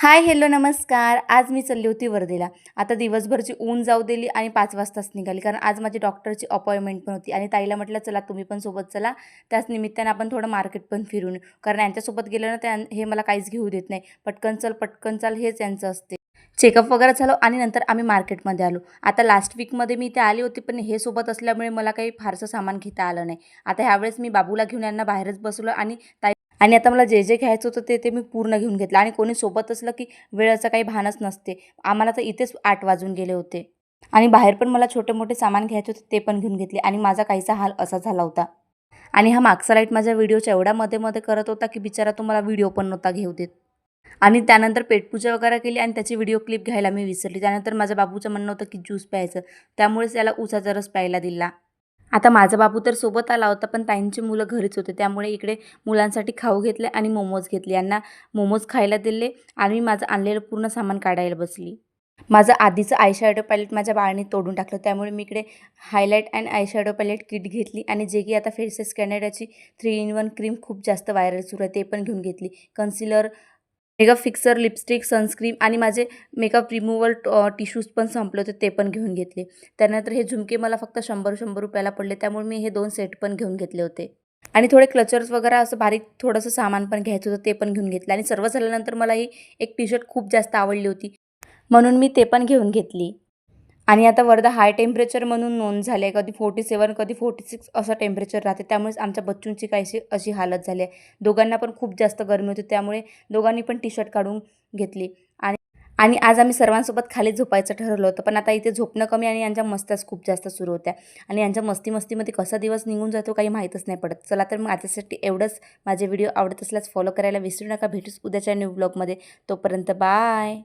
हाय, hello, नमस्कार. आज मी चालली होती वर्धेला. आता दिवसभरची ऊन जाऊ दिली आणि 5 वाजताच निघाली. कारण आज माझी डॉक्टरची अपॉइंटमेंट पण होती आणि ताईला म्हटलं, "चला तुम्ही पण सोबत चला." त्याच निमित्ताने आपण थोडं मार्केट पण फिरून येऊ. कारण यांच्यासोबत गेलं ना, हे मला काहीच घेऊ देत नाही. "पटकन चल, पटकन चाल," हेच यांचं असते. चेकअप वगैरे झालं आणि नंतर आम्ही मार्केटमध्ये आलो. आता लास्ट वीकमध्ये मी इथे आली होती, पण हे सोबत असल्यामुळे मला काही फारसं सामान घेता आलं नाही. आता ह्यावेळेस मी बाबूला घेऊन यांना बाहेरच बसवलं आणि आता मला जे घ्यायचं होतं ते मी पूर्ण घेऊन घेतलं आणि कोणी सोबत असलं की वेळेचं काही भानच नसते. आम्हाला तर इथेच 8 वाजून गेले होते आणि बाहेर पण मला छोटे-मोठे सामान घ्यायचे होते ते पण घेऊन घेतले आणि माझा काहीसा हाल असा झाला होता. आणि हा मागचा लाईट माझ्या व्हिडिओच्या एवढ्या मध्ये-मध्ये करत होता की बिचारा तो मला व्हिडिओ पण नव्हता घेऊ देत. आणि त्यानंतर पेटपूजा वगैरे केली आणि त्याची व्हिडिओ क्लिप घ्यायला मी विसरली. त्यानंतर माझ्या बाबूचं म्हणणं होतं की ज्यूस प्यायचं. त्यामुळेच त्याला उसाचा रस प्यायला दिला. आता माझा बाबू तर सोबत आला होता, पण ताईंची मुलं घरीच होते. त्यामुळे इकडे मुलांसाठी खाऊ घेतले आणि मोमोज घेतले. यांना मोमोज खायला दिले आणि मी माझं आणलेलं पूर्ण सामान काढायला बसली. माझं आधीचं आय शॅडो पॅलेट माझ्या बाळाने तोडून टाकलं. त्यामुळे मी इकडे highlight and eye shadow palette kit घेतली आणि जे की आता फेसेस कॅनडाची 3 in 1 क्रीम खूप जास्त व्हायरल सुरू आहे, ते पण घेऊन घेतली. Concealer, makeup fixer, lipstick, sunscreen आणि माझे मेकअप रिमूव्हल टिश्यूज पण संपले होते, ते पण घेऊन घेतले. त्यानंतर हे झुमके मला फक्त 100-100 रुपयाला पडले, त्यामुळे मी हे 2 सेट पण घेऊन घेतले होते. आणि थोडे क्लचर्स वगैरे असं बारीक थोडंसं सामान पण घ्यायचं होतं, ते पण घेऊन घेतलं. आणि सर्व झाल्यानंतर मला ही एक टी-शर्ट खूप जास्त आवडली होती, म्हणून मी ते पण घेऊन घेतली. आणि आता वर्धा हाय टेम्परेचर म्हणून नोंद झाली आहे. कधी 47, कधी 46 असं टेम्परेचर राहते. त्यामुळेच आमच्या बच्चूंची काहीशी अशी हालत झाली आहे. दोघांना पण खूप जास्त गरमी होती, त्यामुळे दोघांनी पण टी-शर्ट काढून घेतली. आणि आणि आज आम्ही सर्वांसोबत खाली झोपायचं ठरवलं होतं. पण आता इथे झोपणं कमी आणि यांच्या मस्त्याच खूप जास्त सुरू होत्या. आणि यांच्या मस्ती-मस्तीमध्ये कसा दिवस निघून जातो काही माहीतच नाही पडत. चला तर मग आजच्यासाठी एवढंच. माझे व्हिडिओ आवडत असल्यास फॉलो करायला विसरू नका. भेटूच उद्याच्या न्यू ब्लॉगमध्ये. तोपर्यंत बाय.